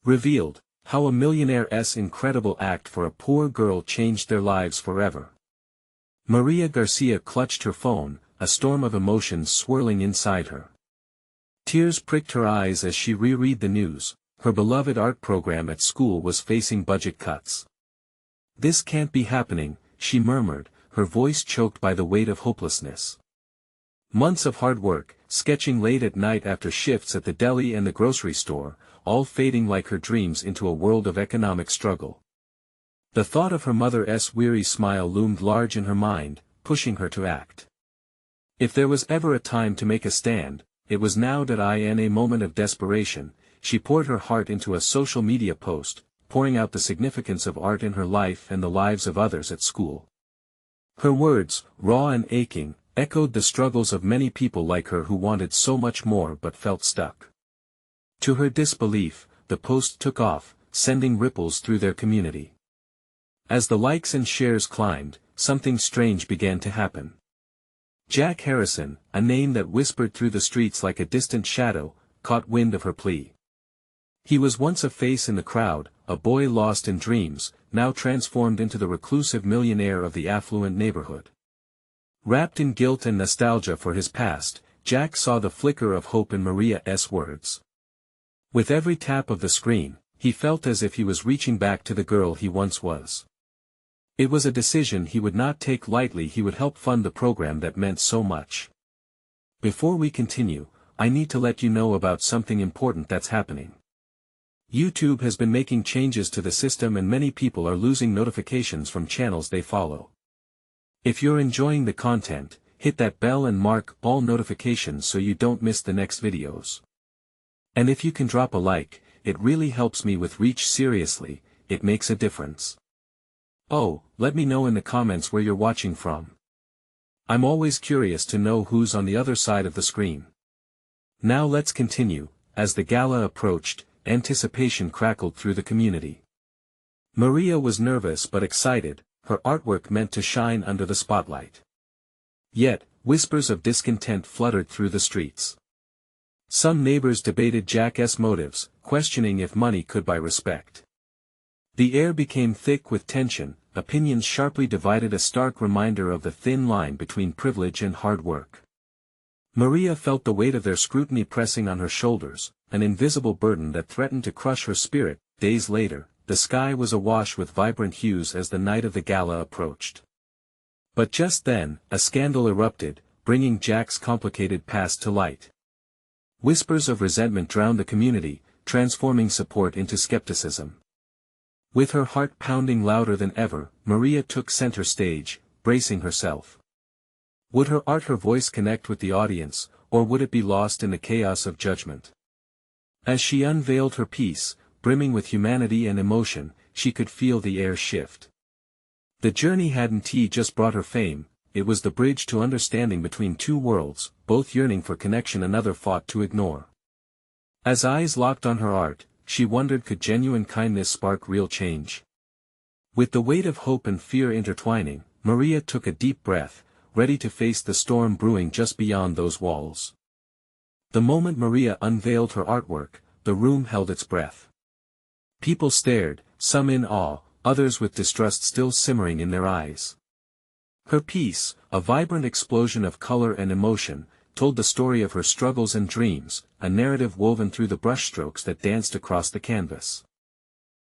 Revealed, how a millionaire's incredible act for a poor girl changed their lives forever. Maria Garcia clutched her phone, a storm of emotions swirling inside her. Tears pricked her eyes as she reread the news. Her beloved art program at school was facing budget cuts. "This can't be happening," she murmured, her voice choked by the weight of hopelessness. Months of hard work, sketching late at night after shifts at the deli and the grocery store, all fading like her dreams into a world of economic struggle. The thought of her mother's weary smile loomed large in her mind, pushing her to act. If there was ever a time to make a stand, it was now. In a moment of desperation, she poured her heart into a social media post, pouring out the significance of art in her life and the lives of others at school. Her words, raw and aching, echoed the struggles of many people like her who wanted so much more but felt stuck. To her disbelief, the post took off, sending ripples through their community. As the likes and shares climbed, something strange began to happen. Jack Harrison, a name that whispered through the streets like a distant shadow, caught wind of her plea. He was once a face in the crowd, a boy lost in dreams, now transformed into the reclusive millionaire of the affluent neighborhood. Wrapped in guilt and nostalgia for his past, Jack saw the flicker of hope in Maria's words. With every tap of the screen, he felt as if he was reaching back to the girl he once was. It was a decision he would not take lightly. He would help fund the program that meant so much. Before we continue, I need to let you know about something important that's happening. YouTube has been making changes to the system and many people are losing notifications from channels they follow. If you're enjoying the content, hit that bell and mark all notifications so you don't miss the next videos. And if you can drop a like, it really helps me with reach. Seriously, it makes a difference. Oh, let me know in the comments where you're watching from. I'm always curious to know who's on the other side of the screen. Now let's continue. As the gala approached, anticipation crackled through the community. Maria was nervous but excited, her artwork meant to shine under the spotlight. Yet, whispers of discontent fluttered through the streets. Some neighbors debated Jack's motives, questioning if money could buy respect. The air became thick with tension, opinions sharply divided, a stark reminder of the thin line between privilege and hard work. Maria felt the weight of their scrutiny pressing on her shoulders, an invisible burden that threatened to crush her spirit. Days later, the sky was awash with vibrant hues as the night of the gala approached. But just then, a scandal erupted, bringing Jack's complicated past to light. Whispers of resentment drowned the community, transforming support into skepticism. With her heart pounding louder than ever, Maria took center stage, bracing herself. Would her art, her voice connect with the audience, or would it be lost in the chaos of judgment? As she unveiled her piece, brimming with humanity and emotion, she could feel the air shift. The journey hadn't just brought her fame, it was the bridge to understanding between two worlds, both yearning for connection another fought to ignore. As eyes locked on her art, she wondered, could genuine kindness spark real change? With the weight of hope and fear intertwining, Maria took a deep breath, ready to face the storm brewing just beyond those walls. The moment Maria unveiled her artwork, the room held its breath. People stared, some in awe, others with distrust still simmering in their eyes. Her piece, a vibrant explosion of color and emotion, told the story of her struggles and dreams, a narrative woven through the brushstrokes that danced across the canvas.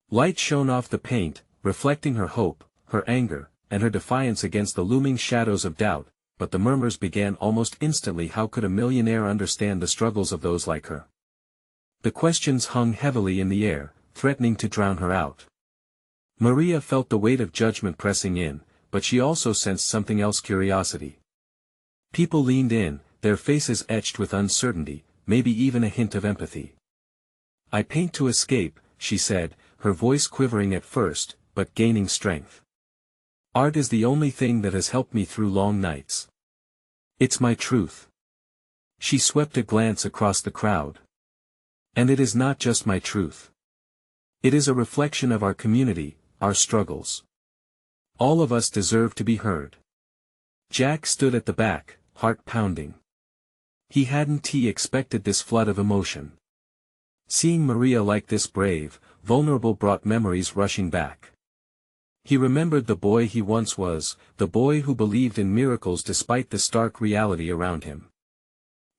Light shone off the paint, reflecting her hope, her anger, and her defiance against the looming shadows of doubt, but the murmurs began almost instantly. How could a millionaire understand the struggles of those like her? The questions hung heavily in the air, threatening to drown her out. Maria felt the weight of judgment pressing in, but she also sensed something else: curiosity. People leaned in, their faces etched with uncertainty, maybe even a hint of empathy. "I paint to escape," she said, her voice quivering at first, but gaining strength. "Art is the only thing that has helped me through long nights. It's my truth." She swept a glance across the crowd. "And it is not just my truth. It is a reflection of our community, our struggles. All of us deserve to be heard." Jack stood at the back, heart pounding. He hadn't expected this flood of emotion. Seeing Maria like this brave, vulnerable brought memories rushing back. He remembered the boy he once was, the boy who believed in miracles despite the stark reality around him.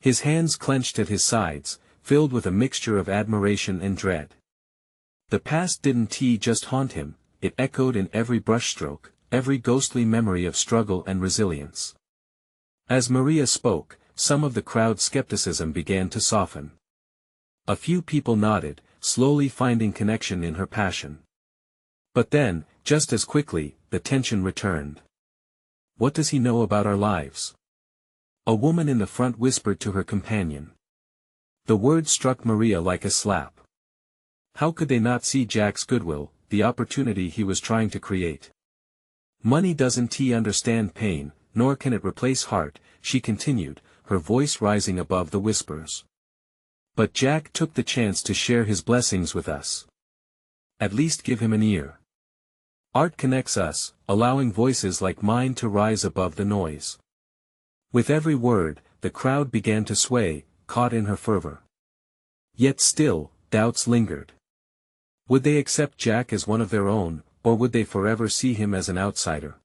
His hands clenched at his sides, filled with a mixture of admiration and dread. The past didn't just haunt him, it echoed in every brushstroke, every ghostly memory of struggle and resilience. As Maria spoke, some of the crowd's skepticism began to soften. A few people nodded, slowly finding connection in her passion. But then, just as quickly, the tension returned. What does he know about our lives? A woman in the front whispered to her companion. The word struck Maria like a slap. How could they not see Jack's goodwill, the opportunity he was trying to create? Money doesn't understand pain, nor can it replace heart, she continued, her voice rising above the whispers. But Jack took the chance to share his blessings with us. At least give him an ear. Art connects us, allowing voices like mine to rise above the noise. With every word, the crowd began to sway, caught in her fervor. Yet still, doubts lingered. Would they accept Jack as one of their own, or would they forever see him as an outsider?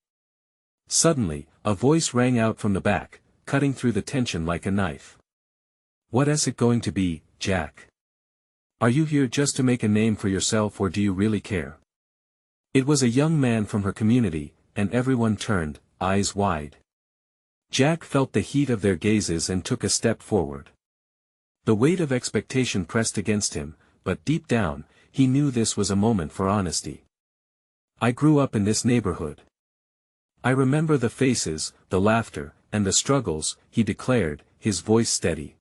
Suddenly, a voice rang out from the back, cutting through the tension like a knife. What's it going to be, Jack? Are you here just to make a name for yourself or do you really care? It was a young man from her community, and everyone turned, eyes wide. Jack felt the heat of their gazes and took a step forward. The weight of expectation pressed against him, but deep down, he knew this was a moment for honesty. I grew up in this neighborhood. I remember the faces, the laughter, and the struggles, he declared, his voice steady.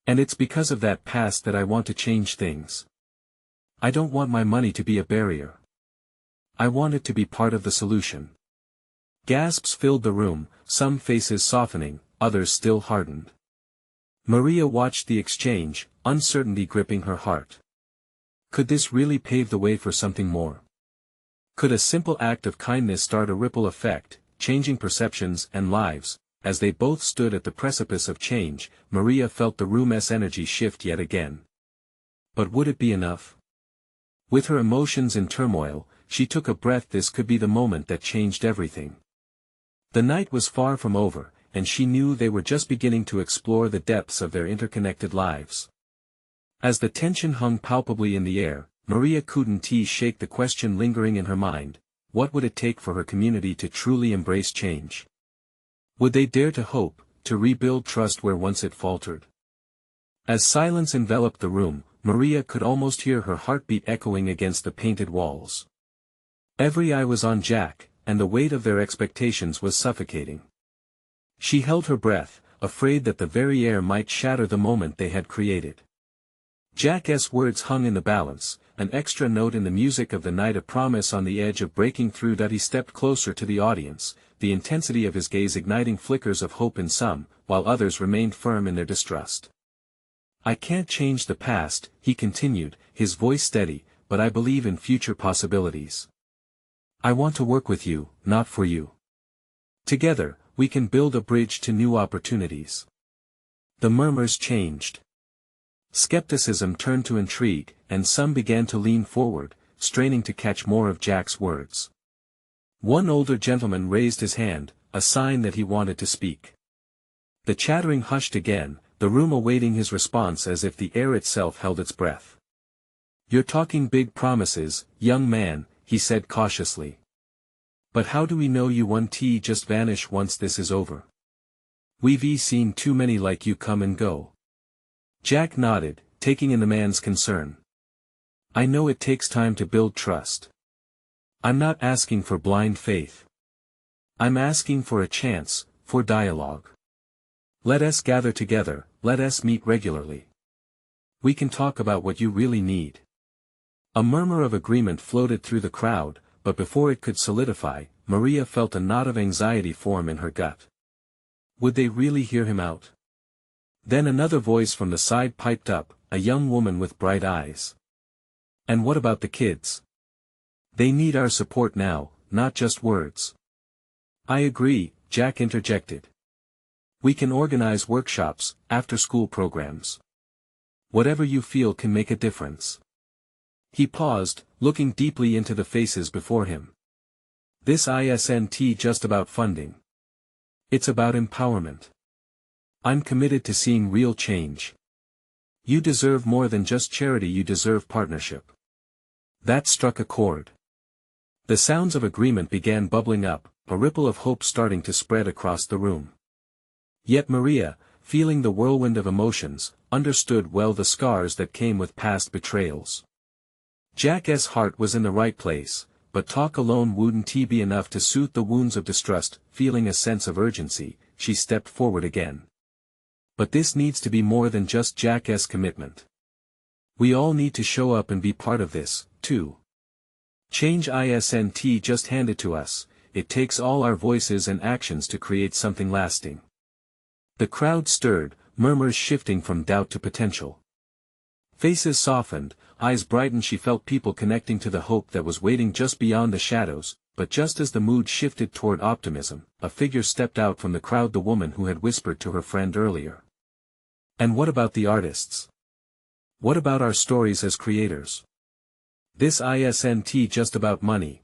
And it's because of that past that I want to change things. I don't want my money to be a barrier. I want it to be part of the solution. Gasps filled the room, some faces softening, others still hardened. Maria watched the exchange, uncertainty gripping her heart. Could this really pave the way for something more? Could a simple act of kindness start a ripple effect, changing perceptions and lives? As they both stood at the precipice of change, Maria felt the room's energy shift yet again. But would it be enough? With her emotions in turmoil, she took a breath. This could be the moment that changed everything. The night was far from over, and she knew they were just beginning to explore the depths of their interconnected lives. As the tension hung palpably in the air, Maria couldn't shake the question lingering in her mind: what would it take for her community to truly embrace change? Would they dare to hope, to rebuild trust where once it faltered? As silence enveloped the room, Maria could almost hear her heartbeat echoing against the painted walls. Every eye was on Jack, and the weight of their expectations was suffocating. She held her breath, afraid that the very air might shatter the moment they had created. Jack's words hung in the balance, an extra note in the music of the night, a promise on the edge of breaking through. That he stepped closer to the audience, the intensity of his gaze igniting flickers of hope in some, while others remained firm in their distrust. I can't change the past, he continued, his voice steady, but I believe in future possibilities. I want to work with you, not for you. Together, we can build a bridge to new opportunities. The murmurs changed. Skepticism turned to intrigue, and some began to lean forward, straining to catch more of Jack's words. One older gentleman raised his hand, a sign that he wanted to speak. The chattering hushed again, the room awaiting his response as if the air itself held its breath. You're talking big promises, young man, he said cautiously. But how do we know you won't just vanish once this is over? We've seen too many like you come and go. Jack nodded, taking in the man's concern. I know it takes time to build trust. I'm not asking for blind faith. I'm asking for a chance, for dialogue. Let us gather together, let us meet regularly. We can talk about what you really need. A murmur of agreement floated through the crowd, but before it could solidify, Maria felt a knot of anxiety form in her gut. Would they really hear him out? Then another voice from the side piped up, a young woman with bright eyes. And what about the kids? They need our support now, not just words. I agree, Jack interjected. We can organize workshops, after-school programs. Whatever you feel can make a difference. He paused, looking deeply into the faces before him. This isn't just about funding. It's about empowerment. I'm committed to seeing real change. You deserve more than just charity, you deserve partnership. That struck a chord. The sounds of agreement began bubbling up, a ripple of hope starting to spread across the room. Yet Maria, feeling the whirlwind of emotions, understood well the scars that came with past betrayals. Jack's heart was in the right place, but talk alone wouldn't be enough to soothe the wounds of distrust. Feeling a sense of urgency, she stepped forward again. But this needs to be more than just Jack's commitment. We all need to show up and be part of this, too. Change isn't just handed to us, it takes all our voices and actions to create something lasting. The crowd stirred, murmurs shifting from doubt to potential. Faces softened, eyes brightened. She felt people connecting to the hope that was waiting just beyond the shadows, but just as the mood shifted toward optimism, a figure stepped out from the crowd, the woman who had whispered to her friend earlier. And what about the artists? What about our stories as creators? This isn't just about money.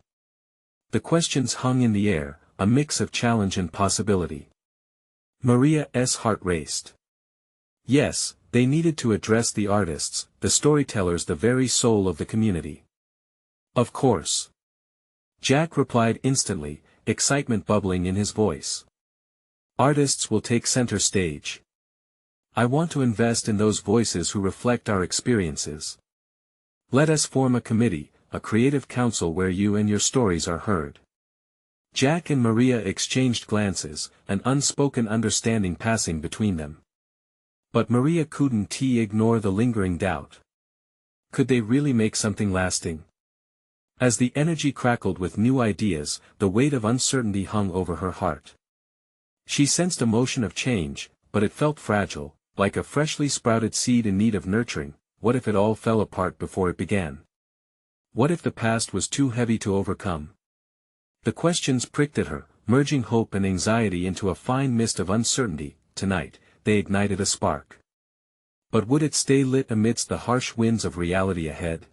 The questions hung in the air, a mix of challenge and possibility. Maria's heart raced. Yes, they needed to address the artists, the storytellers, the very soul of the community. Of course. Jack replied instantly, excitement bubbling in his voice. Artists will take center stage. I want to invest in those voices who reflect our experiences. Let us form a committee, a creative council where you and your stories are heard. Jack and Maria exchanged glances, an unspoken understanding passing between them. But Maria couldn't ignore the lingering doubt. Could they really make something lasting? As the energy crackled with new ideas, the weight of uncertainty hung over her heart. She sensed a motion of change, but it felt fragile, like a freshly sprouted seed in need of nurturing. What if it all fell apart before it began? What if the past was too heavy to overcome? The questions pricked at her, merging hope and anxiety into a fine mist of uncertainty. Tonight, they ignited a spark. But would it stay lit amidst the harsh winds of reality ahead?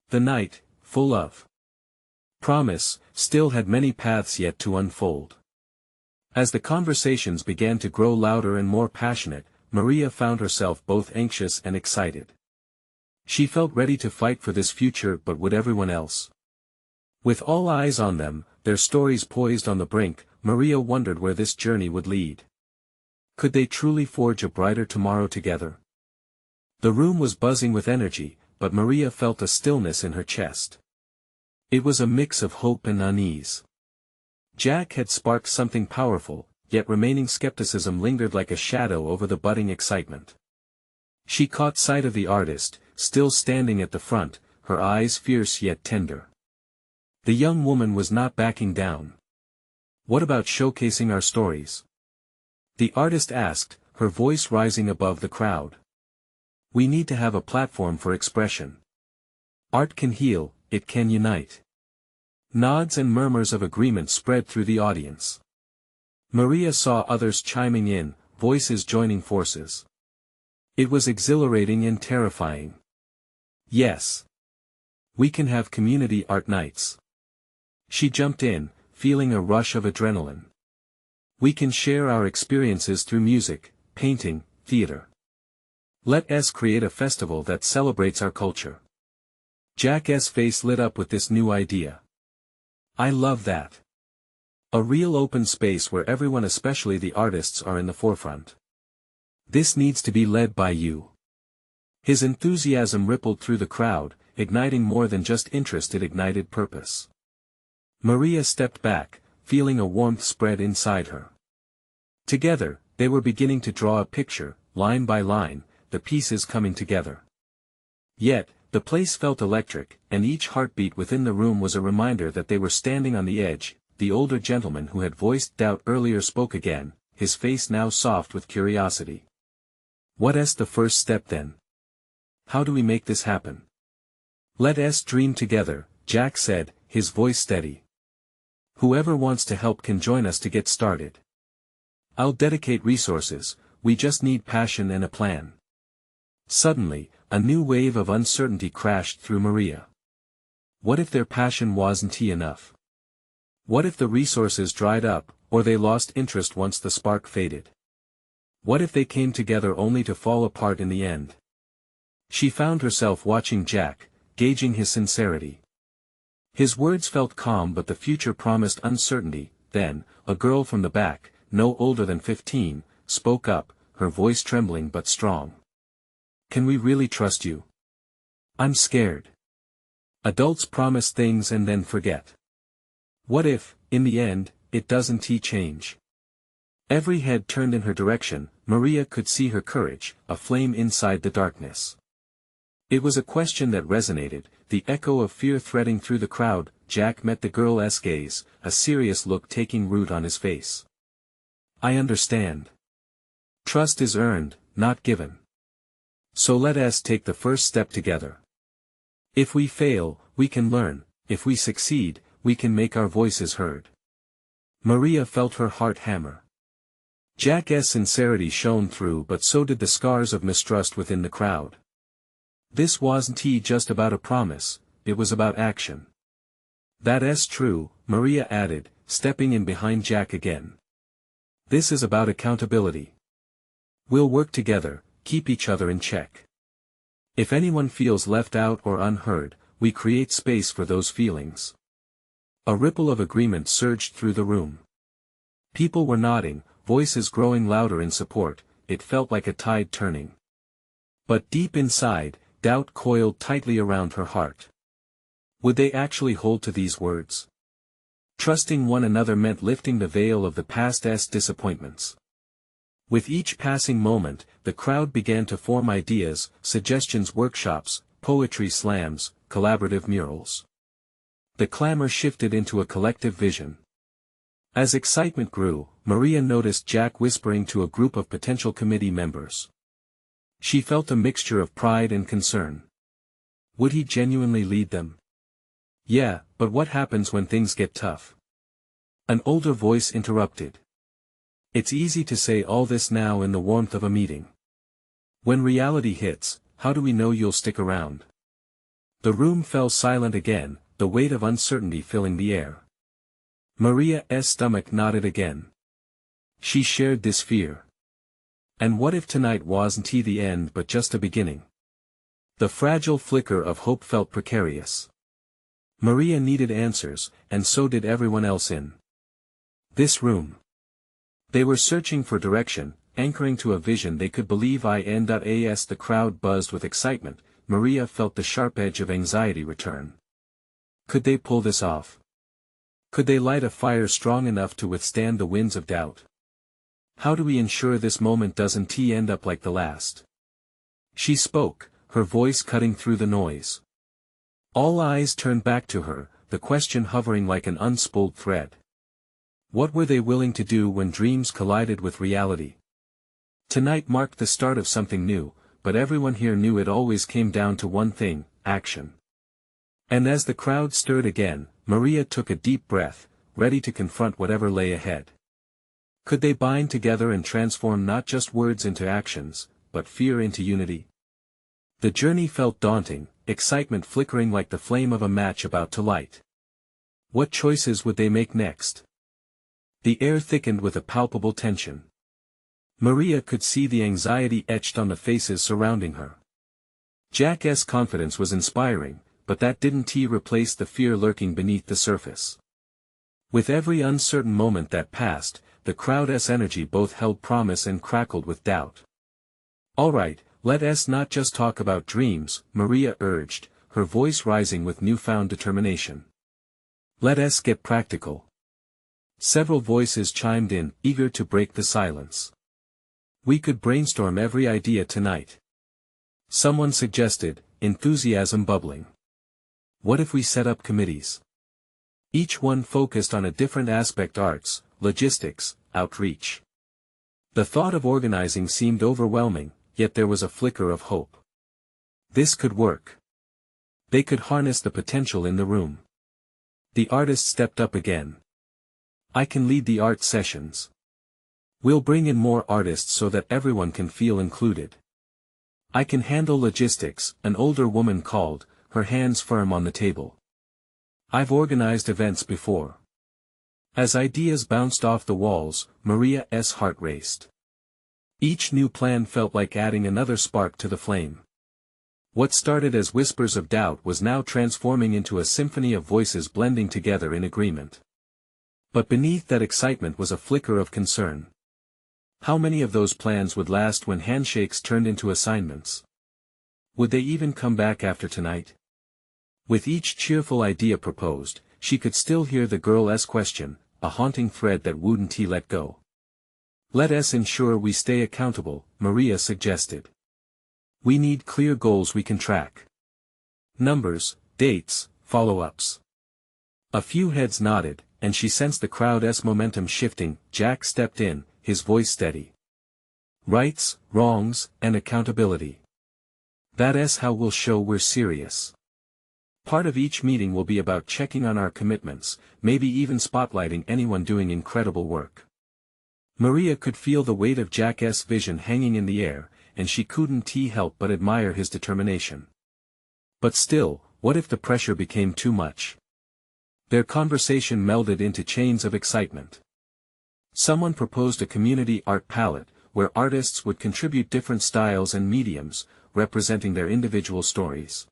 The night, full of promise, still had many paths yet to unfold. As the conversations began to grow louder and more passionate, Maria found herself both anxious and excited. She felt ready to fight for this future, but would everyone else? With all eyes on them, their stories poised on the brink, Maria wondered where this journey would lead. Could they truly forge a brighter tomorrow together? The room was buzzing with energy, but Maria felt a stillness in her chest. It was a mix of hope and unease. Jack had sparked something powerful, yet remaining skepticism lingered like a shadow over the budding excitement. She caught sight of the artist, still standing at the front, her eyes fierce yet tender. The young woman was not backing down. What about showcasing our stories? The artist asked, her voice rising above the crowd. We need to have a platform for expression. Art can heal, it can unite. Nods and murmurs of agreement spread through the audience. Maria saw others chiming in, voices joining forces. It was exhilarating and terrifying. Yes. We can have community art nights. She jumped in, feeling a rush of adrenaline. We can share our experiences through music, painting, theater. Let us create a festival that celebrates our culture. Jack's face lit up with this new idea. I love that. A real open space where everyone, especially the artists, are in the forefront. This needs to be led by you. His enthusiasm rippled through the crowd, igniting more than just interest, it ignited purpose. Maria stepped back, feeling a warmth spread inside her. Together, they were beginning to draw a picture, line by line, the pieces coming together. Yet, the place felt electric, and each heartbeat within the room was a reminder that they were standing on the edge. The older gentleman who had voiced doubt earlier spoke again, his face now soft with curiosity. What's the first step then? How do we make this happen? Let us dream together, Jack said, his voice steady. Whoever wants to help can join us to get started. I'll dedicate resources, we just need passion and a plan. Suddenly, a new wave of uncertainty crashed through Maria. What if their passion wasn't enough? What if the resources dried up, or they lost interest once the spark faded? What if they came together only to fall apart in the end? She found herself watching Jack, gauging his sincerity. His words felt calm, but the future promised uncertainty. Then, a girl from the back, no older than 15, spoke up, her voice trembling but strong. "Can we really trust you? I'm scared. Adults promise things and then forget. What if, in the end, it doesn't change?" Every head turned in her direction. Maria could see her courage, a flame inside the darkness. It was a question that resonated, the echo of fear threading through the crowd. Jack met the girl's gaze, a serious look taking root on his face. "I understand. Trust is earned, not given. So let us take the first step together. If we fail, we can learn. If we succeed, we can make our voices heard." Maria felt her heart hammer. Jack's sincerity shone through, but so did the scars of mistrust within the crowd. This wasn't just about a promise, it was about action. "That's true," Maria added, stepping in behind Jack again. "This is about accountability. We'll work together, keep each other in check. If anyone feels left out or unheard, we create space for those feelings." A ripple of agreement surged through the room. People were nodding, voices growing louder in support. It felt like a tide turning. But deep inside, doubt coiled tightly around her heart. Would they actually hold to these words? Trusting one another meant lifting the veil of the past's disappointments. With each passing moment, the crowd began to form ideas, suggestions, workshops, poetry slams, collaborative murals. The clamor shifted into a collective vision. As excitement grew, Maria noticed Jack whispering to a group of potential committee members. She felt a mixture of pride and concern. Would he genuinely lead them? "Yeah, but what happens when things get tough?" An older voice interrupted. "It's easy to say all this now in the warmth of a meeting. When reality hits, how do we know you'll stick around?" The room fell silent again, the weight of uncertainty filling the air. Maria's stomach knotted again. She shared this fear. And what if tonight wasn't the end but just a beginning? The fragile flicker of hope felt precarious. Maria needed answers, and so did everyone else in this room. They were searching for direction, anchoring to a vision they could believe in. As the crowd buzzed with excitement, Maria felt the sharp edge of anxiety return. Could they pull this off? Could they light a fire strong enough to withstand the winds of doubt? How do we ensure this moment doesn't end up like the last? She spoke, her voice cutting through the noise. All eyes turned back to her, the question hovering like an unspooled thread. What were they willing to do when dreams collided with reality? Tonight marked the start of something new, but everyone here knew it always came down to one thing: action. And as the crowd stirred again, Maria took a deep breath, ready to confront whatever lay ahead. Could they bind together and transform not just words into actions, but fear into unity? The journey felt daunting, excitement flickering like the flame of a match about to light. What choices would they make next? The air thickened with a palpable tension. Maria could see the anxiety etched on the faces surrounding her. Jack's confidence was inspiring, but that didn't replace the fear lurking beneath the surface. With every uncertain moment that passed, the crowd's energy both held promise and crackled with doubt. "All right, let us not just talk about dreams," Maria urged, her voice rising with newfound determination. "Let us get practical." Several voices chimed in, eager to break the silence. "We could brainstorm every idea tonight." Someone suggested, enthusiasm bubbling. "What if we set up committees? Each one focused on a different aspect: arts, logistics, outreach." The thought of organizing seemed overwhelming, yet there was a flicker of hope. This could work. They could harness the potential in the room. The artist stepped up again. "I can lead the art sessions. We'll bring in more artists so that everyone can feel included." I can handle logistics, an older woman called, her hands firm on the table. I've organized events before. As ideas bounced off the walls, Maria's heart raced. Each new plan felt like adding another spark to the flame. What started as whispers of doubt was now transforming into a symphony of voices blending together in agreement. But beneath that excitement was a flicker of concern. How many of those plans would last when handshakes turned into assignments? Would they even come back after tonight? With each cheerful idea proposed, she could still hear the girl's question, a haunting thread that wouldn't he let go. Let us ensure we stay accountable, Maria suggested. We need clear goals we can track. Numbers, dates, follow-ups. A few heads nodded, and she sensed the crowd's momentum shifting. Jack stepped in, his voice steady. Rights, wrongs, and accountability. That's how we'll show we're serious. Part of each meeting will be about checking on our commitments, maybe even spotlighting anyone doing incredible work. Maria could feel the weight of Jack's vision hanging in the air, and she couldn't help but admire his determination. But still, what if the pressure became too much? Their conversation melded into chains of excitement. Someone proposed a community art palette, where artists would contribute different styles and mediums, representing their individual stories.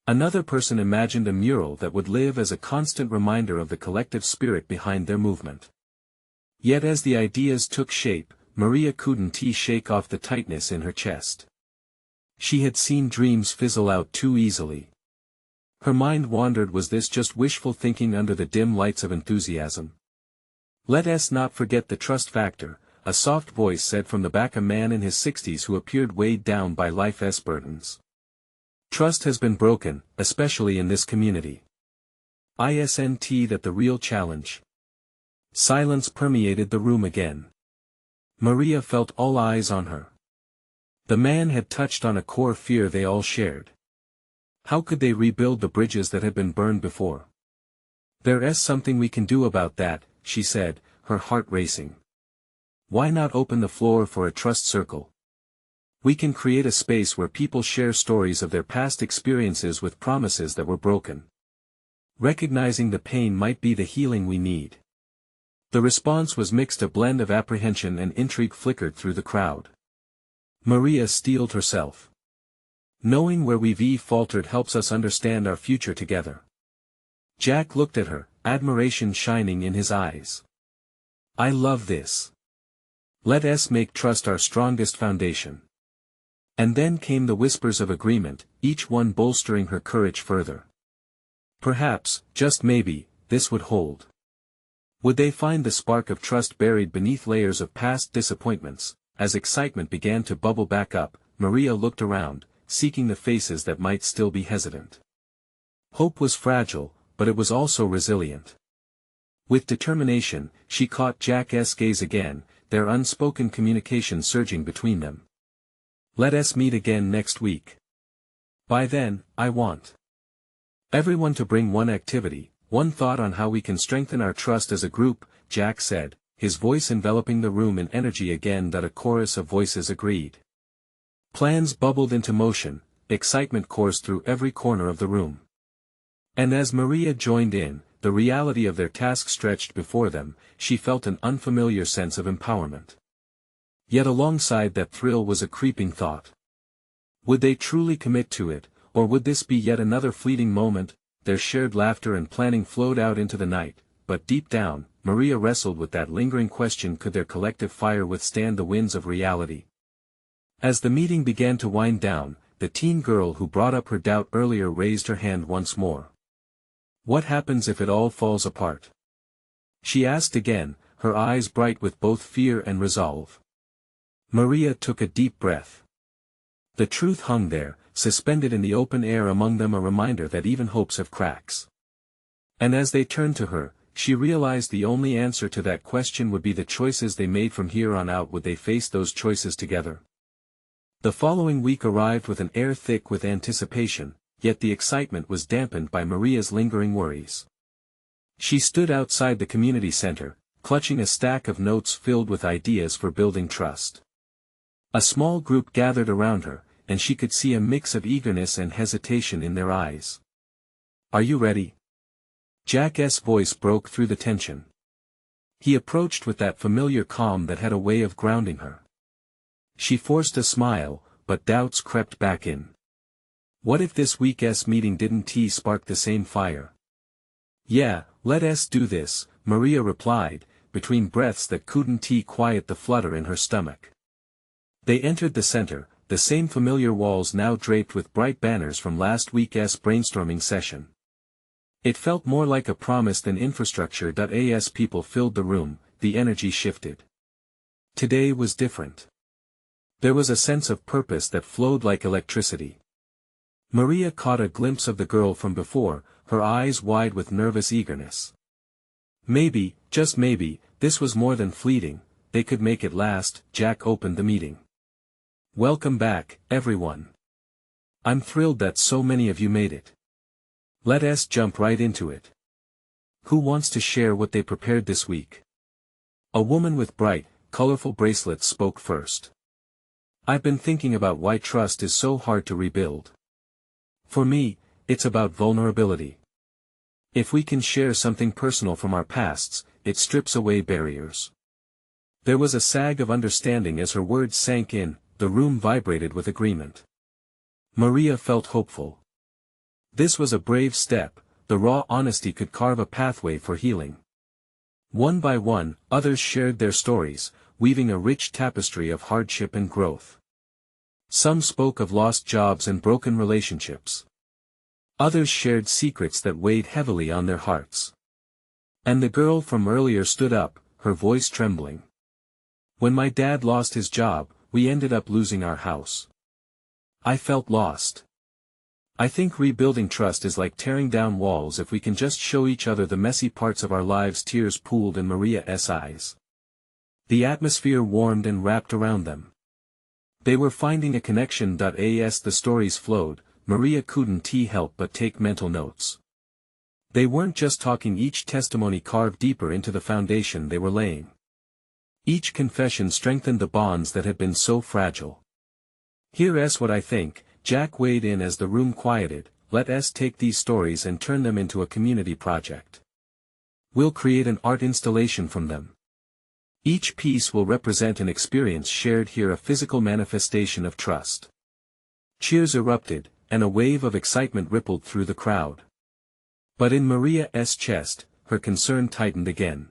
Another person imagined a mural that would live as a constant reminder of the collective spirit behind their movement. Yet as the ideas took shape, Maria couldn't shake off the tightness in her chest. She had seen dreams fizzle out too easily. Her mind wandered. Was this just wishful thinking under the dim lights of enthusiasm? Let us not forget the trust factor, a soft voice said from the back, a man in his 60s who appeared weighed down by life's burdens. Trust has been broken, especially in this community. Isn't that the real challenge? Silence permeated the room again. Maria felt all eyes on her. The man had touched on a core fear they all shared. How could they rebuild the bridges that had been burned before? There's something we can do about that, she said, her heart racing. Why not open the floor for a trust circle? We can create a space where people share stories of their past experiences with promises that were broken. Recognizing the pain might be the healing we need. The response was mixed. A blend of apprehension and intrigue flickered through the crowd. Maria steeled herself. Knowing where we've faltered helps us understand our future together. Jack looked at her, admiration shining in his eyes. I love this. Let us make trust our strongest foundation. And then came the whispers of agreement, each one bolstering her courage further. Perhaps, just maybe, this would hold. Would they find the spark of trust buried beneath layers of past disappointments? As excitement began to bubble back up, Maria looked around, seeking the faces that might still be hesitant. Hope was fragile, but it was also resilient. With determination, she caught Jack's gaze again, their unspoken communication surging between them. Let us meet again next week. By then, I want everyone to bring one activity, one thought on how we can strengthen our trust as a group, Jack said, his voice enveloping the room in energy again. That a chorus of voices agreed. Plans bubbled into motion, excitement coursed through every corner of the room. And as Maria joined in, the reality of their task stretched before them. She felt an unfamiliar sense of empowerment. Yet alongside that thrill was a creeping thought. Would they truly commit to it, or would this be yet another fleeting moment? Their shared laughter and planning flowed out into the night, but deep down, Maria wrestled with that lingering question: could their collective fire withstand the winds of reality? As the meeting began to wind down, the teen girl who brought up her doubt earlier raised her hand once more. What happens if it all falls apart? She asked again, her eyes bright with both fear and resolve. Maria took a deep breath. The truth hung there, suspended in the open air among them, a reminder that even hopes have cracks. And as they turned to her, she realized the only answer to that question would be the choices they made from here on out. Would they face those choices together? The following week arrived with an air thick with anticipation, yet the excitement was dampened by Maria's lingering worries. She stood outside the community center, clutching a stack of notes filled with ideas for building trust. A small group gathered around her, and she could see a mix of eagerness and hesitation in their eyes. "Are you ready?" Jack's voice broke through the tension. He approached with that familiar calm that had a way of grounding her. She forced a smile, but doubts crept back in. What if this week's meeting didn't spark the same fire? "Yeah, let us do this," Maria replied, between breaths that couldn't quiet the flutter in her stomach. They entered the center, the same familiar walls now draped with bright banners from last week's brainstorming session. It felt more like a promise than infrastructure. As people filled the room, the energy shifted. Today was different. There was a sense of purpose that flowed like electricity. Maria caught a glimpse of the girl from before, her eyes wide with nervous eagerness. Maybe, just maybe, this was more than fleeting, they could make it last. Jack opened the meeting. "Welcome back, everyone. I'm thrilled that so many of you made it. Let us jump right into it. Who wants to share what they prepared this week?" A woman with bright, colorful bracelets spoke first. "I've been thinking about why trust is so hard to rebuild. For me, it's about vulnerability. If we can share something personal from our pasts, it strips away barriers." There was a sag of understanding as her words sank in, the room vibrated with agreement. Maria felt hopeful. This was a brave step, the raw honesty could carve a pathway for healing. One by one, others shared their stories, weaving a rich tapestry of hardship and growth. Some spoke of lost jobs and broken relationships. Others shared secrets that weighed heavily on their hearts. And the girl from earlier stood up, her voice trembling. "When my dad lost his job, we ended up losing our house. I felt lost. I think rebuilding trust is like tearing down walls. If we can just show each other the messy parts of our lives." Tears pooled in Maria's eyes. The atmosphere warmed and wrapped around them. They were finding a connection. As the stories flowed, Maria couldn't help but take mental notes. They weren't just talking, each testimony carved deeper into the foundation they were laying. Each confession strengthened the bonds that had been so fragile. "Here's what I think," Jack weighed in as the room quieted, "let us take these stories and turn them into a community project. We'll create an art installation from them. Each piece will represent an experience shared here, a physical manifestation of trust." Cheers erupted, and a wave of excitement rippled through the crowd. But in Maria's chest, her concern tightened again.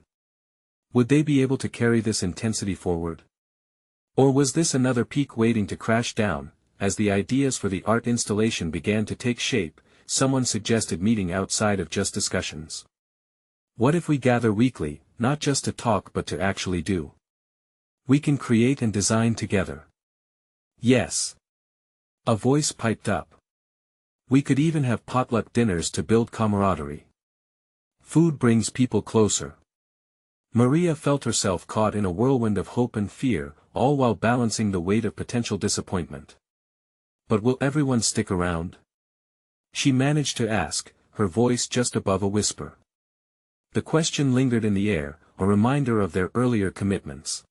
Would they be able to carry this intensity forward? Or was this another peak waiting to crash down? As the ideas for the art installation began to take shape, someone suggested meeting outside of just discussions. "What if we gather weekly, not just to talk but to actually do? We can create and design together." "Yes." A voice piped up. "We could even have potluck dinners to build camaraderie. Food brings people closer." Maria felt herself caught in a whirlwind of hope and fear, all while balancing the weight of potential disappointment. But will everyone stick around? She managed to ask, her voice just above a whisper. The question lingered in the air, a reminder of their earlier commitments.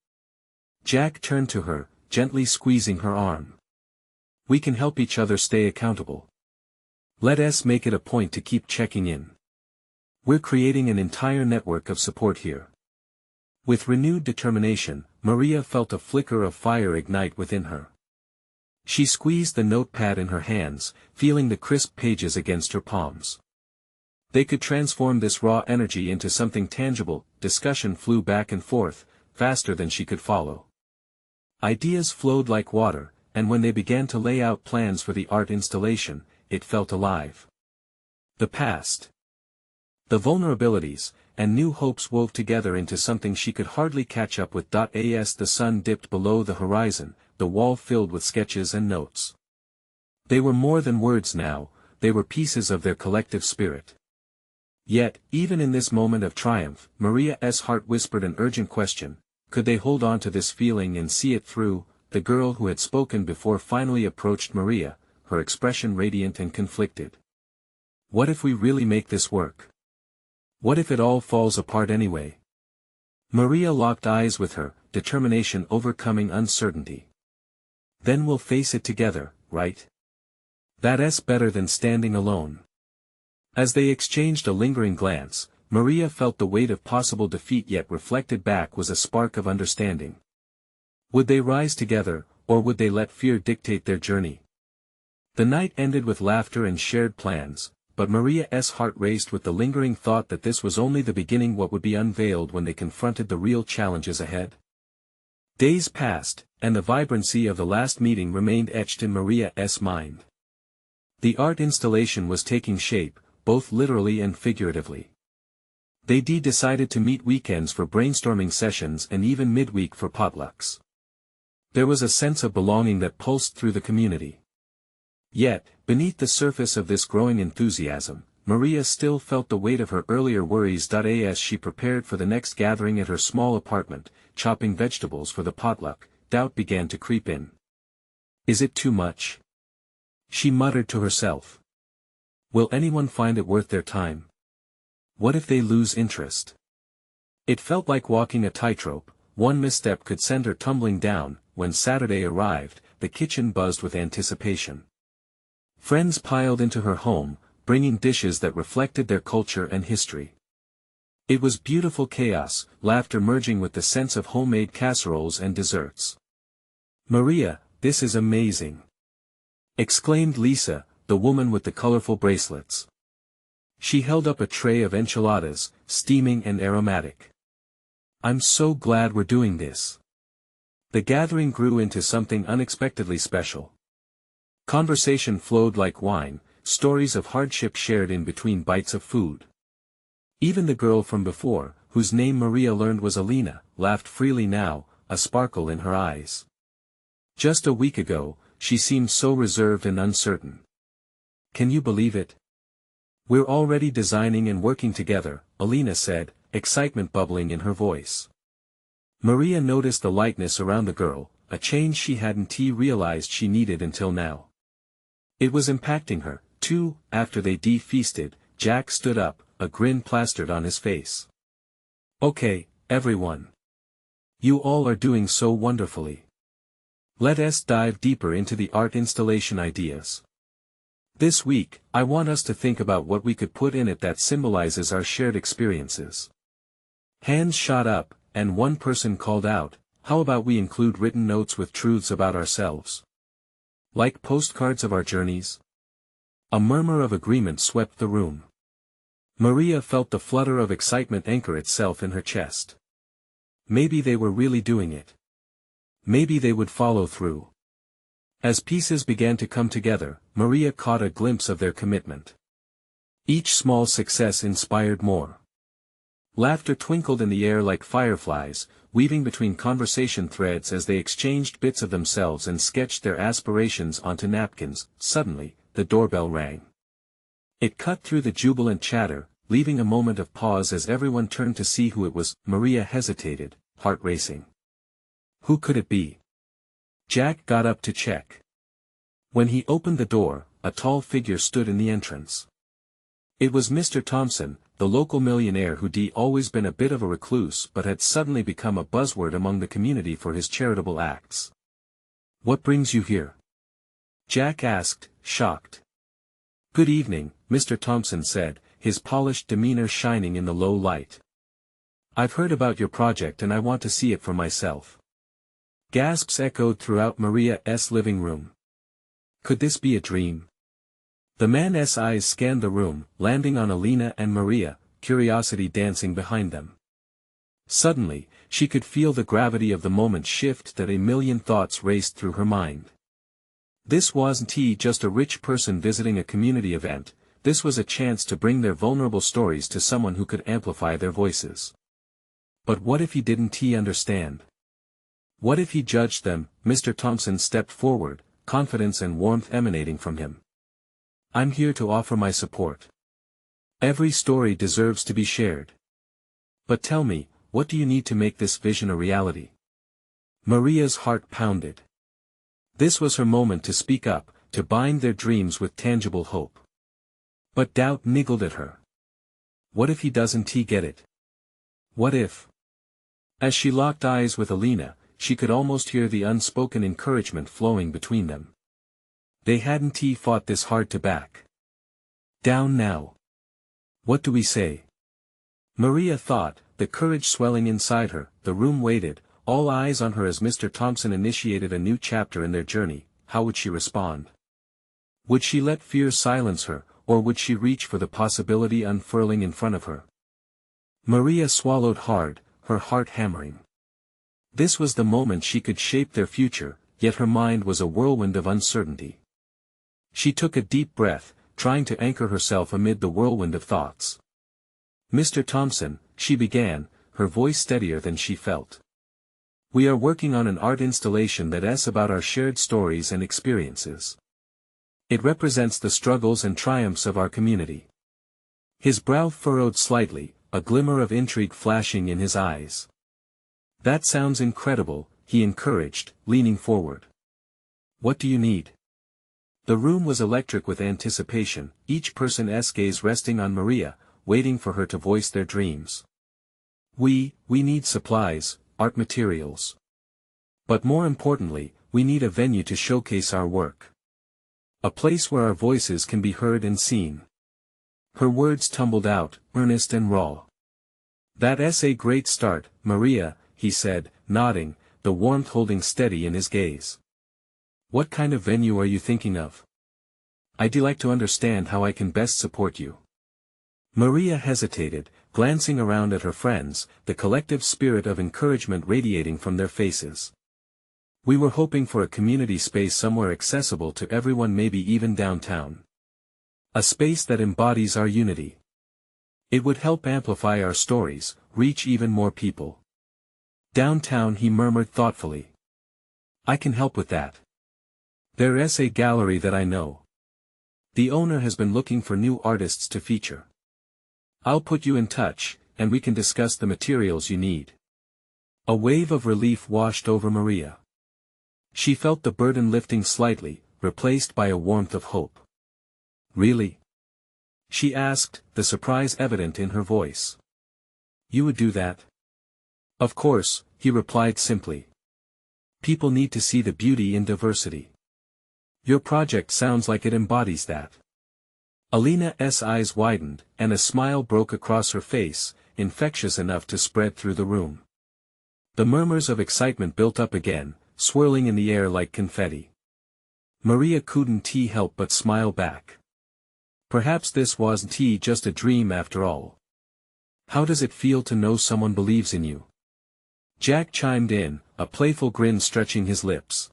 Jack turned to her, gently squeezing her arm. "We can help each other stay accountable. Let us make it a point to keep checking in. We're creating an entire network of support here." With renewed determination, Maria felt a flicker of fire ignite within her. She squeezed the notepad in her hands, feeling the crisp pages against her palms. They could transform this raw energy into something tangible. Discussion flew back and forth, faster than she could follow. Ideas flowed like water, and when they began to lay out plans for the art installation, it felt alive. The past, the vulnerabilities, and new hopes wove together into something she could hardly catch up with. As the sun dipped below the horizon, the wall filled with sketches and notes. They were more than words now, they were pieces of their collective spirit. Yet, even in this moment of triumph, Maria's heart whispered an urgent question: could they hold on to this feeling and see it through? The girl who had spoken before finally approached Maria, her expression radiant and conflicted. "What if we really make this work? What if it all falls apart anyway?" Maria locked eyes with her, determination overcoming uncertainty. "Then we'll face it together," right? That's better than standing alone. As they exchanged a lingering glance, Maria felt the weight of possible defeat yet reflected back was a spark of understanding. Would they rise together, or would they let fear dictate their journey? The night ended with laughter and shared plans, but Maria's heart raced with the lingering thought that this was only the beginning. What would be unveiled when they confronted the real challenges ahead? Days passed, and the vibrancy of the last meeting remained etched in Maria's mind. The art installation was taking shape, both literally and figuratively. They decided to meet weekends for brainstorming sessions and even midweek for potlucks. There was a sense of belonging that pulsed through the community. Yet, beneath the surface of this growing enthusiasm, Maria still felt the weight of her earlier worries. As she prepared for the next gathering at her small apartment, chopping vegetables for the potluck, doubt began to creep in. Is it too much? She muttered to herself. Will anyone find it worth their time? What if they lose interest? It felt like walking a tightrope. One misstep could send her tumbling down. When Saturday arrived, the kitchen buzzed with anticipation. Friends piled into her home, bringing dishes that reflected their culture and history. It was beautiful chaos, laughter merging with the sense of homemade casseroles and desserts. Maria, this is amazing! Exclaimed Lisa, the woman with the colorful bracelets. She held up a tray of enchiladas, steaming and aromatic. I'm so glad we're doing this. The gathering grew into something unexpectedly special. Conversation flowed like wine, stories of hardship shared in between bites of food. Even the girl from before, whose name Maria learned was Alina, laughed freely now, a sparkle in her eyes. Just a week ago, she seemed so reserved and uncertain. Can you believe it? We're already designing and working together, Alina said, excitement bubbling in her voice. Maria noticed the lightness around the girl, a change she hadn't realized she needed until now. It was impacting her, too. After they feasted, Jack stood up, a grin plastered on his face. Okay, everyone. You all are doing so wonderfully. Let's dive deeper into the art installation ideas. This week, I want us to think about what we could put in it that symbolizes our shared experiences. Hands shot up, and one person called out, how about we include written notes with truths about ourselves? Like postcards of our journeys? A murmur of agreement swept the room. Maria felt the flutter of excitement anchor itself in her chest. Maybe they were really doing it. Maybe they would follow through. As pieces began to come together, Maria caught a glimpse of their commitment. Each small success inspired more. Laughter twinkled in the air like fireflies, weaving between conversation threads as they exchanged bits of themselves and sketched their aspirations onto napkins. Suddenly, the doorbell rang. It cut through the jubilant chatter, leaving a moment of pause as everyone turned to see who it was. Maria hesitated, heart racing. Who could it be? Jack got up to check. When he opened the door, a tall figure stood in the entrance. It was Mr. Thompson, the local millionaire who'd always been a bit of a recluse but had suddenly become a buzzword among the community for his charitable acts. What brings you here? Jack asked, shocked. Good evening, Mr. Thompson said, his polished demeanor shining in the low light. I've heard about your project and I want to see it for myself. Gasps echoed throughout Maria's living room. Could this be a dream? The man's eyes scanned the room, landing on Alina and Maria, curiosity dancing behind them. Suddenly, she could feel the gravity of the moment shift that a million thoughts raced through her mind. This wasn't just a rich person visiting a community event, this was a chance to bring their vulnerable stories to someone who could amplify their voices. But what if he didn't understand? What if he judged them? Mr. Thompson stepped forward, confidence and warmth emanating from him. I'm here to offer my support. Every story deserves to be shared. But tell me, what do you need to make this vision a reality? Maria's heart pounded. This was her moment to speak up, to bind their dreams with tangible hope. But doubt niggled at her. What if he doesn't get it? What if? As she locked eyes with Alina, she could almost hear the unspoken encouragement flowing between them. They hadn't fought this hard to back down now. What do we say? Maria thought, the courage swelling inside her. The room waited, all eyes on her as Mr. Thompson initiated a new chapter in their journey. How would she respond? Would she let fear silence her, or would she reach for the possibility unfurling in front of her? Maria swallowed hard, her heart hammering. This was the moment she could shape their future, yet her mind was a whirlwind of uncertainty. She took a deep breath, trying to anchor herself amid the whirlwind of thoughts. Mr. Thompson, she began, her voice steadier than she felt. We are working on an art installation that's about our shared stories and experiences. It represents the struggles and triumphs of our community. His brow furrowed slightly, a glimmer of intrigue flashing in his eyes. That sounds incredible, he encouraged, leaning forward. What do you need? The room was electric with anticipation, each person's gaze resting on Maria, waiting for her to voice their dreams. We need supplies, art materials. But more importantly, we need a venue to showcase our work. A place where our voices can be heard and seen. Her words tumbled out, earnest and raw. That's a great start, Maria, he said, nodding, the warmth holding steady in his gaze. What kind of venue are you thinking of? I'd like to understand how I can best support you. Maria hesitated, glancing around at her friends, the collective spirit of encouragement radiating from their faces. We were hoping for a community space somewhere accessible to everyone, maybe even downtown. A space that embodies our unity. It would help amplify our stories, reach even more people. Downtown, he murmured thoughtfully. I can help with that. There's a gallery that I know. The owner has been looking for new artists to feature. I'll put you in touch, and we can discuss the materials you need. A wave of relief washed over Maria. She felt the burden lifting slightly, replaced by a warmth of hope. Really? She asked, the surprise evident in her voice. You would do that? Of course, he replied simply. People need to see the beauty in diversity. Your project sounds like it embodies that. Alina's eyes widened, and a smile broke across her face, infectious enough to spread through the room. The murmurs of excitement built up again, swirling in the air like confetti. Maria couldn't help but smile back. Perhaps this wasn't just a dream after all. How does it feel to know someone believes in you? Jack chimed in, a playful grin stretching his lips.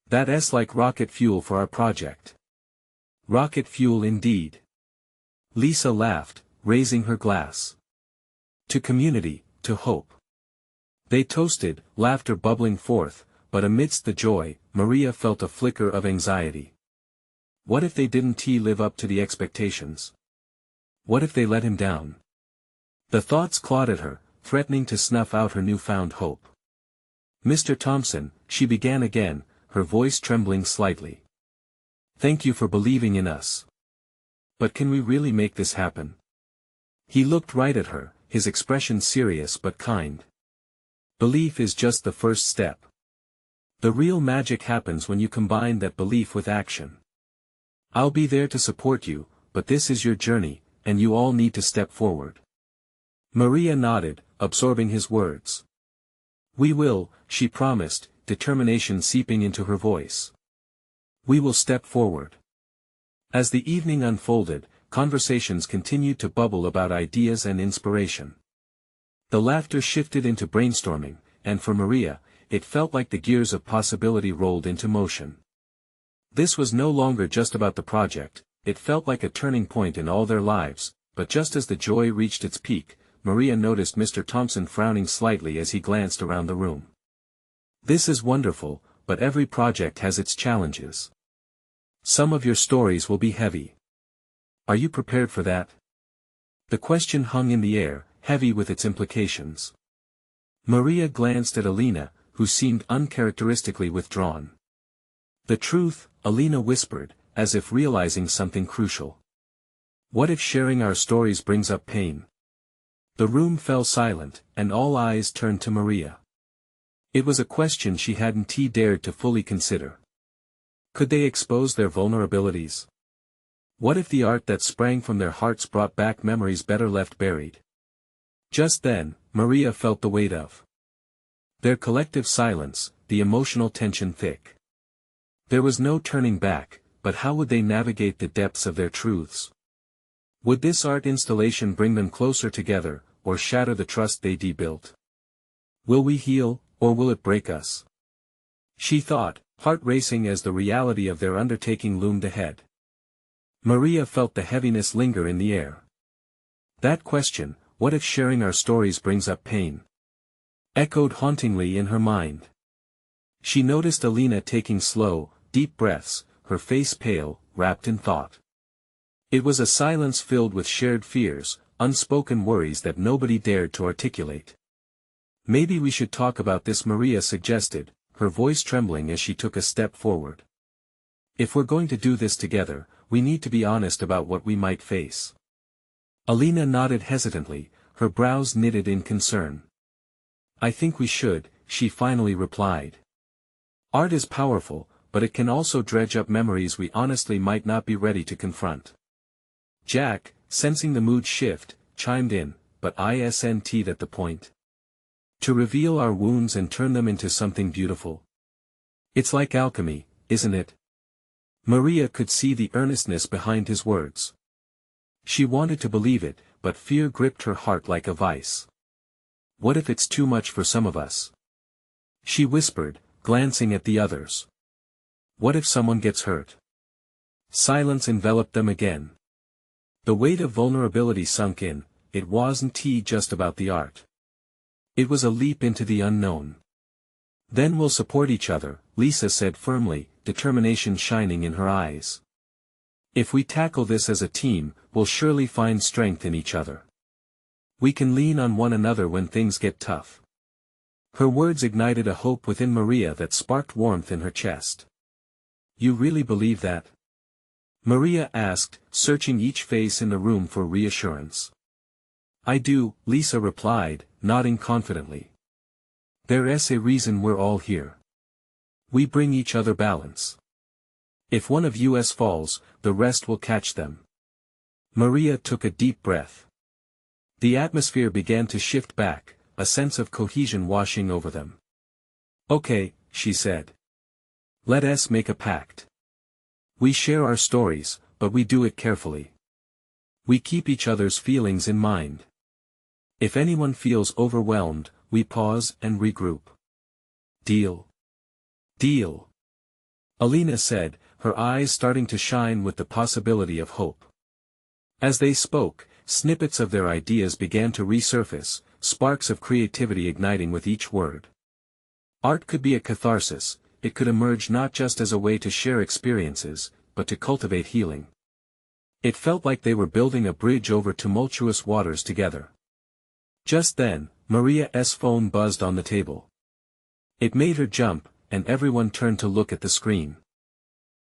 That's like rocket fuel for our project. Rocket fuel indeed. Lisa laughed, raising her glass. To community, to hope. They toasted, laughter bubbling forth, but amidst the joy, Maria felt a flicker of anxiety. What if they didn't live up to the expectations? What if they let him down? The thoughts clawed at her, threatening to snuff out her newfound hope. Mr. Thompson, she began again, her voice trembling slightly. Thank you for believing in us. But can we really make this happen? He looked right at her, his expression serious but kind. Belief is just the first step. The real magic happens when you combine that belief with action. I'll be there to support you, but this is your journey, and you all need to step forward. Maria nodded, absorbing his words. We will, she promised, determination seeping into her voice. We will step forward. As the evening unfolded, conversations continued to bubble about ideas and inspiration. The laughter shifted into brainstorming, and for Maria, it felt like the gears of possibility rolled into motion. This was no longer just about the project, it felt like a turning point in all their lives, but just as the joy reached its peak, Maria noticed Mr. Thompson frowning slightly as he glanced around the room. This is wonderful, but every project has its challenges. Some of your stories will be heavy. Are you prepared for that? The question hung in the air, heavy with its implications. Maria glanced at Alina, who seemed uncharacteristically withdrawn. The truth, Alina whispered, as if realizing something crucial. What if sharing our stories brings up pain? The room fell silent, and all eyes turned to Maria. It was a question she hadn't dared to fully consider. Could they expose their vulnerabilities? What if the art that sprang from their hearts brought back memories better left buried? Just then, Maria felt the weight of their collective silence, the emotional tension thick. There was no turning back, but how would they navigate the depths of their truths? Would this art installation bring them closer together, or shatter the trust they built? Will we heal, or will it break us? She thought, heart racing as the reality of their undertaking loomed ahead. Maria felt the heaviness linger in the air. That question, what if sharing our stories brings up pain? Echoed hauntingly in her mind. She noticed Alina taking slow, deep breaths, her face pale, wrapped in thought. It was a silence filled with shared fears, unspoken worries that nobody dared to articulate. Maybe we should talk about this, Maria suggested, her voice trembling as she took a step forward. If we're going to do this together, we need to be honest about what we might face. Alina nodded hesitantly, her brows knitted in concern. I think we should, she finally replied. Art is powerful, but it can also dredge up memories we honestly might not be ready to confront. Jack, sensing the mood shift, chimed in, but isn't that the point? To reveal our wounds and turn them into something beautiful. It's like alchemy, isn't it? Maria could see the earnestness behind his words. She wanted to believe it, but fear gripped her heart like a vice. What if it's too much for some of us? She whispered, glancing at the others. What if someone gets hurt? Silence enveloped them again. The weight of vulnerability sunk in. It wasn't just about the art. It was a leap into the unknown. Then we'll support each other, Lisa said firmly, determination shining in her eyes. If we tackle this as a team, we'll surely find strength in each other. We can lean on one another when things get tough. Her words ignited a hope within Maria that sparked warmth in her chest. You really believe that? Maria asked, searching each face in the room for reassurance. I do, Lisa replied, nodding confidently. There's a reason we're all here. We bring each other balance. If one of us falls, the rest will catch them. Maria took a deep breath. The atmosphere began to shift back, a sense of cohesion washing over them. Okay, she said. Let us make a pact. We share our stories, but we do it carefully. We keep each other's feelings in mind. If anyone feels overwhelmed, we pause and regroup. Deal? Deal. Alina said, her eyes starting to shine with the possibility of hope. As they spoke, snippets of their ideas began to resurface, sparks of creativity igniting with each word. Art could be a catharsis, it could emerge not just as a way to share experiences, but to cultivate healing. It felt like they were building a bridge over tumultuous waters together. Just then, Maria's phone buzzed on the table. It made her jump, and everyone turned to look at the screen.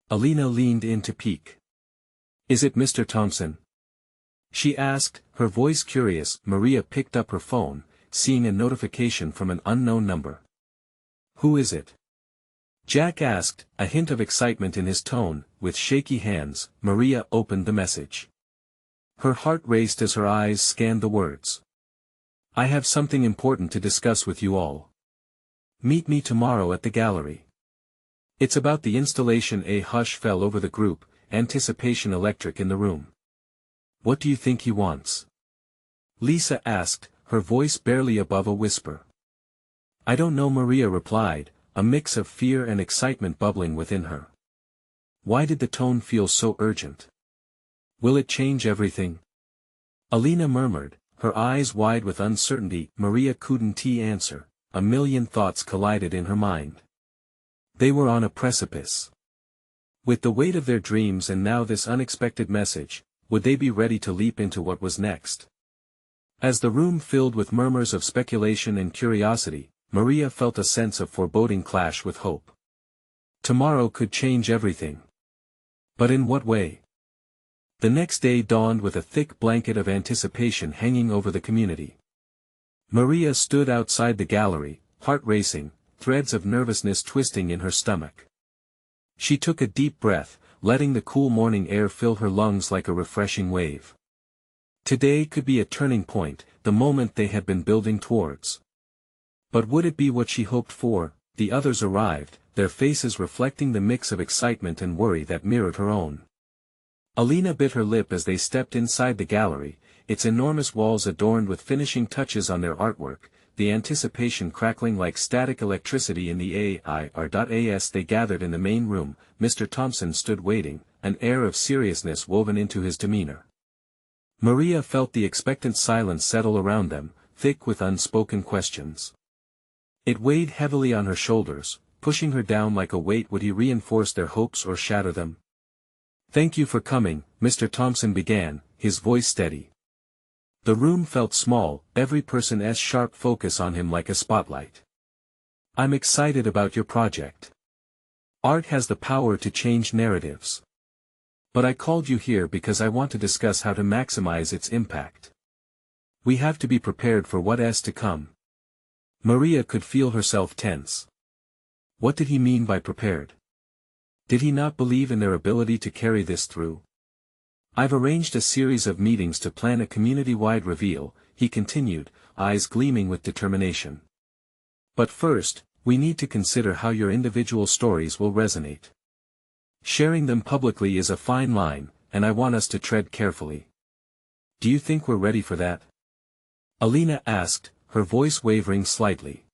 Alina leaned in to peek. Is it Mr. Thompson? She asked, her voice curious. Maria picked up her phone, seeing a notification from an unknown number. Who is it? Jack asked, a hint of excitement in his tone. With shaky hands, Maria opened the message. Her heart raced as her eyes scanned the words. I have something important to discuss with you all. Meet me tomorrow at the gallery. It's about the installation. A hush fell over the group, anticipation electric in the room. What do you think he wants? Lisa asked, her voice barely above a whisper. I don't know, Maria replied, a mix of fear and excitement bubbling within her. Why did the tone feel so urgent? Will it change everything? Alina murmured, her eyes wide with uncertainty. Maria couldn't answer, a million thoughts collided in her mind. They were on a precipice. With the weight of their dreams and now this unexpected message, would they be ready to leap into what was next? As the room filled with murmurs of speculation and curiosity, Maria felt a sense of foreboding clash with hope. Tomorrow could change everything. But in what way? The next day dawned with a thick blanket of anticipation hanging over the community. Maria stood outside the gallery, heart racing, threads of nervousness twisting in her stomach. She took a deep breath, letting the cool morning air fill her lungs like a refreshing wave. Today could be a turning point, the moment they had been building towards. But would it be what she hoped for? The others arrived, their faces reflecting the mix of excitement and worry that mirrored her own. Alina bit her lip as they stepped inside the gallery, its enormous walls adorned with finishing touches on their artwork, the anticipation crackling like static electricity in the AIR.as they gathered in the main room. Mr. Thompson stood waiting, an air of seriousness woven into his demeanor. Maria felt the expectant silence settle around them, thick with unspoken questions. It weighed heavily on her shoulders, pushing her down like a weight. Would he reinforce their hopes or shatter them? "Thank you for coming," Mr. Thompson began, his voice steady. The room felt small, every person's sharp focus on him like a spotlight. "I'm excited about your project. Art has the power to change narratives. But I called you here because I want to discuss how to maximize its impact. We have to be prepared for what's to come." Maria could feel herself tense. What did he mean by prepared? Did he not believe in their ability to carry this through? "I've arranged a series of meetings to plan a community-wide reveal," he continued, eyes gleaming with determination. "But first, we need to consider how your individual stories will resonate. Sharing them publicly is a fine line, and I want us to tread carefully. Do you think we're ready for that?" Alina asked, her voice wavering slightly.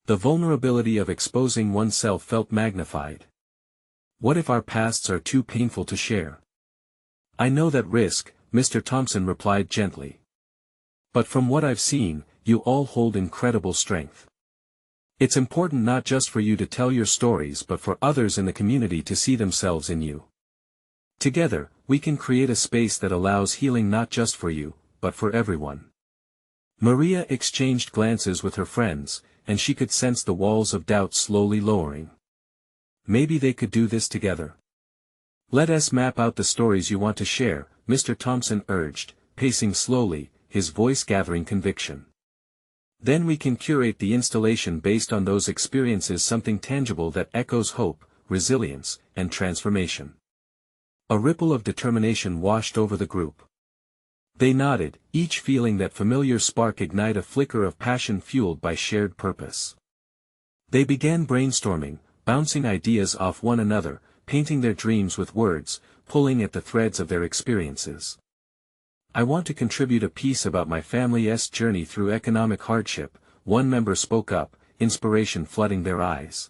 The vulnerability of exposing oneself felt magnified. "What if our pasts are too painful to share?" "I know that risk," Mr. Thompson replied gently. "But from what I've seen, you all hold incredible strength. It's important not just for you to tell your stories but for others in the community to see themselves in you. Together, we can create a space that allows healing not just for you, but for everyone." Maria exchanged glances with her friends, and she could sense the walls of doubt slowly lowering. Maybe they could do this together. "Let us map out the stories you want to share," Mr. Thompson urged, pacing slowly, his voice gathering conviction. "Then we can curate the installation based on those experiences, something tangible that echoes hope, resilience, and transformation." A ripple of determination washed over the group. They nodded, each feeling that familiar spark ignite, a flicker of passion fueled by shared purpose. They began brainstorming, bouncing ideas off one another, painting their dreams with words, pulling at the threads of their experiences. "I want to contribute a piece about my family's journey through economic hardship," one member spoke up, inspiration flooding their eyes.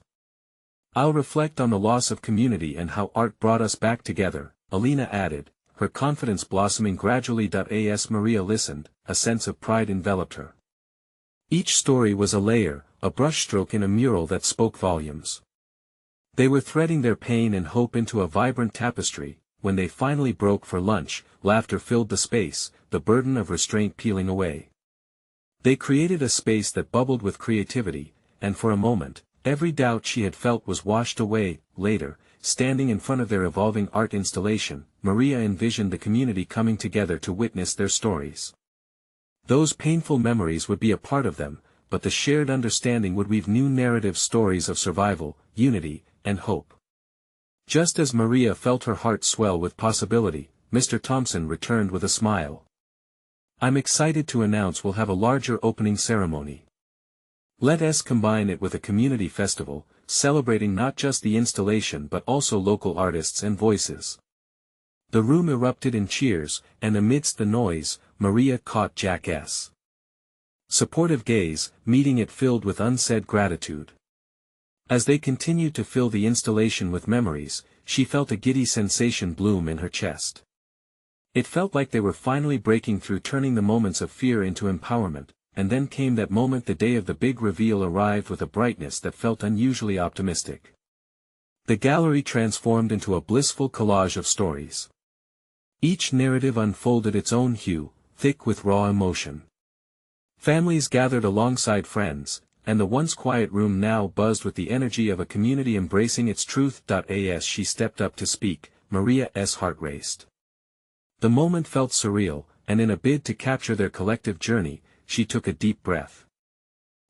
"I'll reflect on the loss of community and how art brought us back together," Alina added, her confidence blossoming gradually. As Maria listened, a sense of pride enveloped her. Each story was a layer, a brushstroke in a mural that spoke volumes. They were threading their pain and hope into a vibrant tapestry. When they finally broke for lunch, laughter filled the space, the burden of restraint peeling away. They created a space that bubbled with creativity, and for a moment, every doubt she had felt was washed away. Later, standing in front of their evolving art installation, Maria envisioned the community coming together to witness their stories. Those painful memories would be a part of them, but the shared understanding would weave new narrative stories of survival, unity, and hope. Just as Maria felt her heart swell with possibility, Mr. Thompson returned with a smile. "I'm excited to announce we'll have a larger opening ceremony. Let us combine it with a community festival, celebrating not just the installation but also local artists and voices." The room erupted in cheers, and amidst the noise, Maria caught Jack's supportive gaze, meeting it filled with unsaid gratitude. As they continued to fill the installation with memories, she felt a giddy sensation bloom in her chest. It felt like they were finally breaking through, turning the moments of fear into empowerment, and then came that moment. The day of the big reveal arrived with a brightness that felt unusually optimistic. The gallery transformed into a blissful collage of stories. Each narrative unfolded its own hue, thick with raw emotion. Families gathered alongside friends, and the once quiet room now buzzed with the energy of a community embracing its truth. As she stepped up to speak, Maria's heart raced. The moment felt surreal, and in a bid to capture their collective journey, she took a deep breath.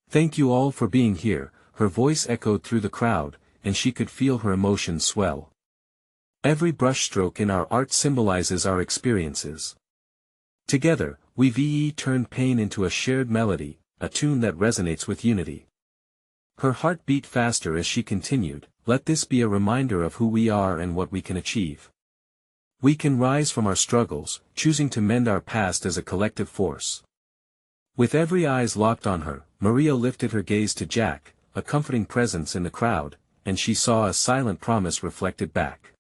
"Thank you all for being here," her voice echoed through the crowd, and she could feel her emotions swell. Every brushstroke in our art symbolizes our experiences. Together, we turned pain into a shared melody, a tune that resonates with unity. Her heart beat faster as she continued, "Let this be a reminder of who we are and what we can achieve. We can rise from our struggles, choosing to mend our past as a collective force." With every eyes locked on her, Maria lifted her gaze to Jack, a comforting presence in the crowd, and she saw a silent promise reflected back.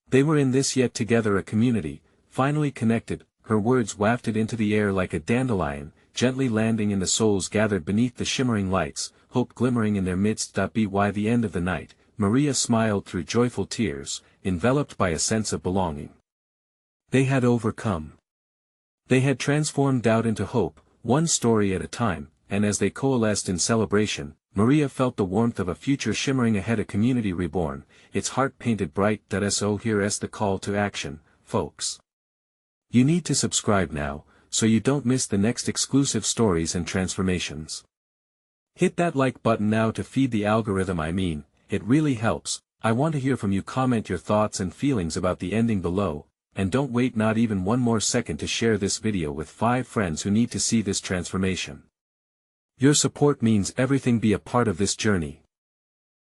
They were in this yet together a community, finally connected. Her words wafted into the air like a dandelion, gently landing in the souls gathered beneath the shimmering lights, hope glimmering in their midst. By the end of the night, Maria smiled through joyful tears, enveloped by a sense of belonging. They had overcome. They had transformed doubt into hope, one story at a time, and as they coalesced in celebration, Maria felt the warmth of a future shimmering ahead, a community reborn, its heart painted bright. So here's the call to action, folks. You need to subscribe now, so you don't miss the next exclusive stories and transformations. Hit that like button now to feed the algorithm. It really helps. I want to hear from you. Comment your thoughts and feelings about the ending below, and don't wait not even one more second to share this video with 5 friends who need to see this transformation. Your support means everything. Be a part of this journey.